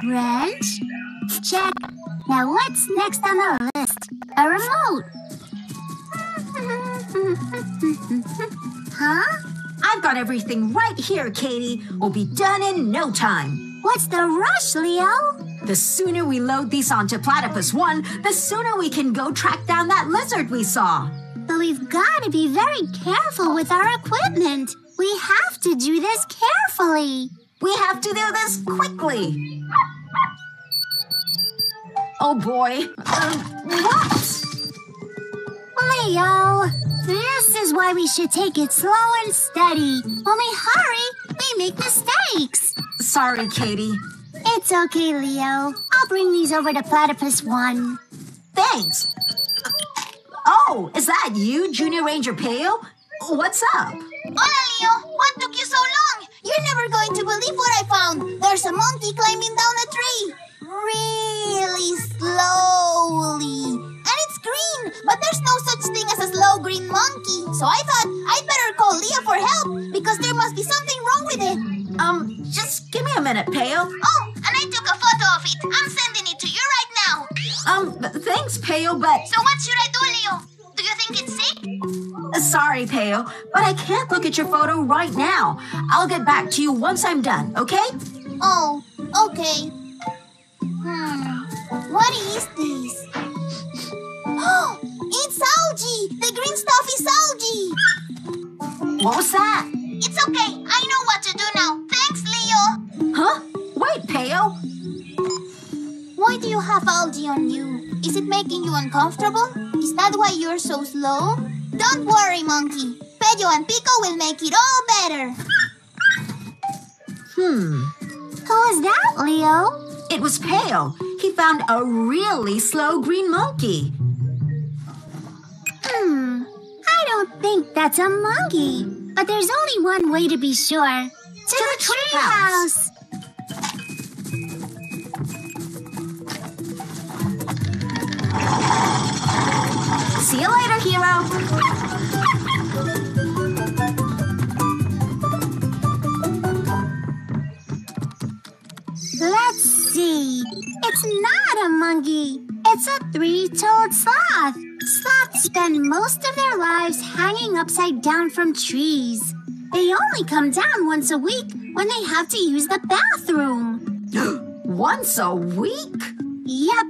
Wrench? Check. Now what's next on the list? A remote. Huh? I've got everything right here, Katie. We'll be done in no time. What's the rush, Leo? The sooner we load these onto Platypus 1, the sooner we can go track down that lizard we saw. But we've got to be very careful with our equipment. We have to do this carefully. We have to do this quickly. Oh boy. What? Leo, this is why we should take it slow and steady. When we hurry, we make mistakes. Sorry, Katie. It's okay, Leo. I'll bring these over to Platypus 1. Thanks. Oh, is that you, Junior Ranger Peyo? What's up? Hola, Leo. What took you so long? You're never going to believe what I found. There's a monkey climbing down a tree. Really slowly. And it's green, but there's no such thing as a slow green monkey. So I thought I'd better call Leo for help because there must be something wrong with it. Just give me a minute, Peyo. Oh, and I took a photo of it. I'm sending it to you right now. Thanks, Peyo, but... So what should I do, Leo? Do you think it's sick? Sorry, Peyo, but I can't look at your photo right now. I'll get back to you once I'm done, okay? Oh, okay. What is this? Oh, it's algae! The green stuff is algae! What was that? It's okay. I know what to do now. Thanks, Leo. Huh? Wait, Peyo. Why do you have algae on you? Is it making you uncomfortable? Is that why you're so slow? Don't worry, monkey. Peyo and Pico will make it all better. Who is that, Leo? It was Peyo. He found a really slow green monkey. I don't think that's a monkey. But there's only one way to be sure. To the treehouse. See you later, hero. Let's see. It's not a monkey. It's a three-toed sloth. Sloths spend most of their lives hanging upside down from trees. They only come down once a week when they have to use the bathroom. Once a week? Yep.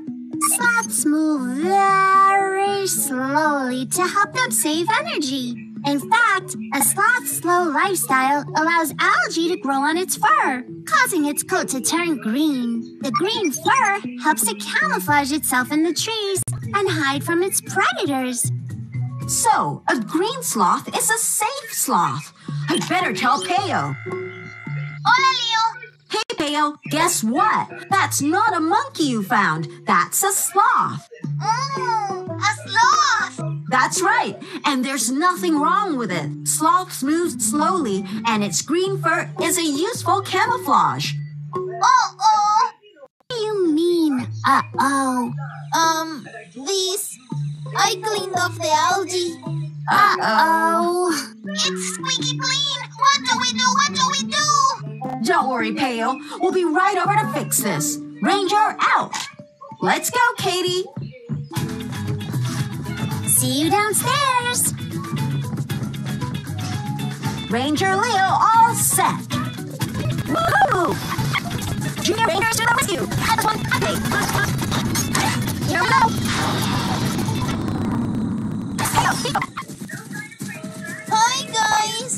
Sloths move very slowly to help them save energy. In fact, a sloth's slow lifestyle allows algae to grow on its fur, causing its coat to turn green. The green fur helps it camouflage itself in the trees and hide from its predators. So, a green sloth is a safe sloth. I'd better tell Peyo. Hola, Leo. Hey, Peyo, guess what? That's not a monkey you found. That's a sloth. A sloth. That's right. And there's nothing wrong with it. Sloths move slowly, and its green fur is a useful camouflage. Uh-oh. What do you mean, uh-oh? This. I cleaned off the algae. Uh-oh. It's squeaky clean. What do we do? What do we do? Don't worry, Peyo. We'll be right over to fix this. Ranger out. Let's go, Katie. See you downstairs. Ranger Leo all set. Woohoo! Junior Rangers to the rescue. That's one. Okay. Here we go. Hi, guys.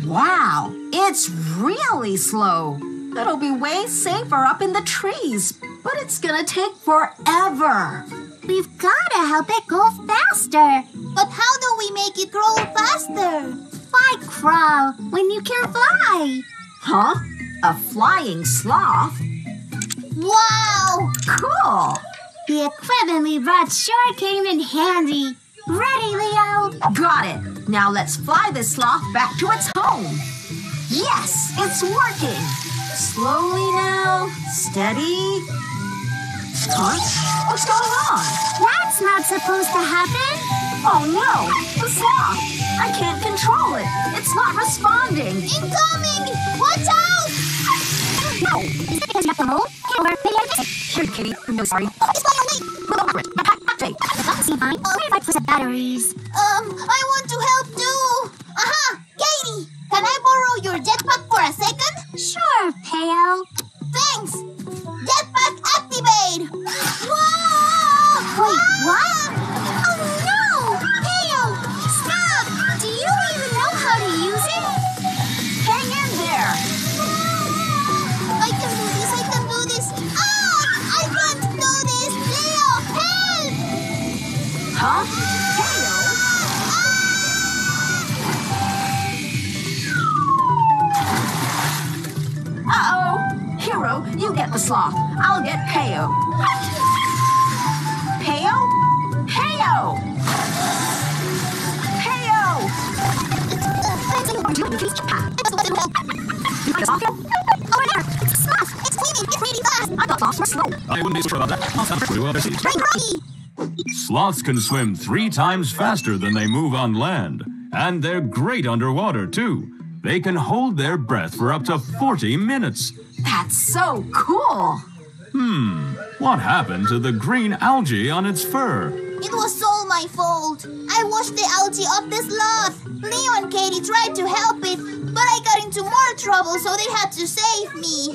Wow, it's really slow. It'll be way safer up in the trees, but it's gonna take forever. We've got to help it go faster. But how do we make it grow faster? Why crawl when you can fly? Huh? A flying sloth? Wow! Cool! The equipment we brought sure came in handy. Ready, Leo? Got it. Now let's fly this sloth back to its home. Yes, it's working. Slowly now. Steady. Huh? What's going on? That's not supposed to happen. Oh no! The sloth! I can't control it! It's not responding! Incoming! Watch out! No. Is it because you have to hold? Or maybe I missed it. Here, Kitty. I'm so sorry. It's fly away! We'll go over it. Take. It doesn't seem fine. What if I put the batteries? I want to help too! Aha! Katie! Can I borrow your jetpack for a second? Sure, Peyo. Thanks! Jetpack activate! Whoa! Wait, what? Oh no! Peyo! Stop! Do you even know how to use it? Hang in there! I can do this, I can do this! Ah! I can't do this! Leo, help! Huh? Peyo? Uh-oh! Hero, you get the sloth. I'll get Peyo. Peyo? Peyo! Peyo! Over there. It's Sloth. It's swimming, it's really fast! I thought sloths were slow. I wouldn't be so sure about that. I'll stand for other seas. Right, Rocky! Sloths can swim 3 times faster than they move on land. And they're great underwater, too. They can hold their breath for up to 40 minutes. That's so cool. What happened to the green algae on its fur? It was all my fault. I washed the algae off the sloth. Leo and Katie tried to help it, but I got into more trouble, so they had to save me.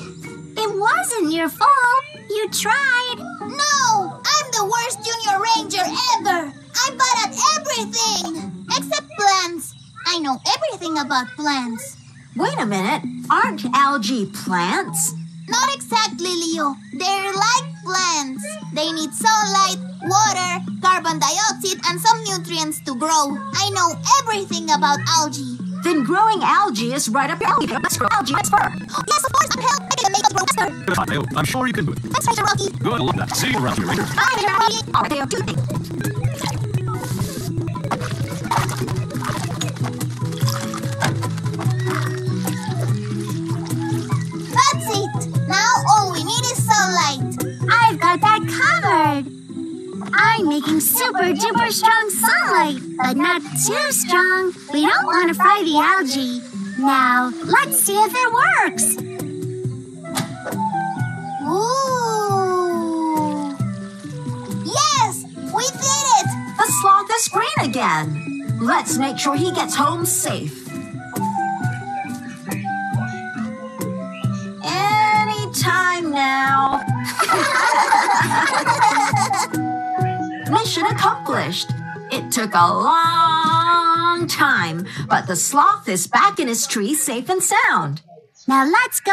It wasn't your fault. You tried. No! I'm the worst junior ranger ever! I'm bad at everything! Except plants. I know everything about plants. Wait a minute. Aren't algae plants? Not exactly, Leo. They're like plants. They need sunlight, water, carbon dioxide, and some nutrients to grow. I know everything about algae. Then growing algae is right up your alley. Let's grow algae. Let's fur. Yes, of course, I'm help. I can make us grow faster. Good on, Peyo. I'm sure you can do it. Thanks, Ranger Rocky. Good luck. See you around here, Ranger. Bye, Ranger Rocky. All right, Peyo, do the thing. That's it. Now all we need is sunlight. I've got that covered. I'm making super duper strong sunlight, but not too strong. We don't want to fry the algae. Now, let's see if it works. Ooh. Yes, we did it. The sloth is green again. Let's make sure he gets home safe. Anytime now. Mission accomplished. It took a long time, but the sloth is back in his tree safe and sound. Now let's go.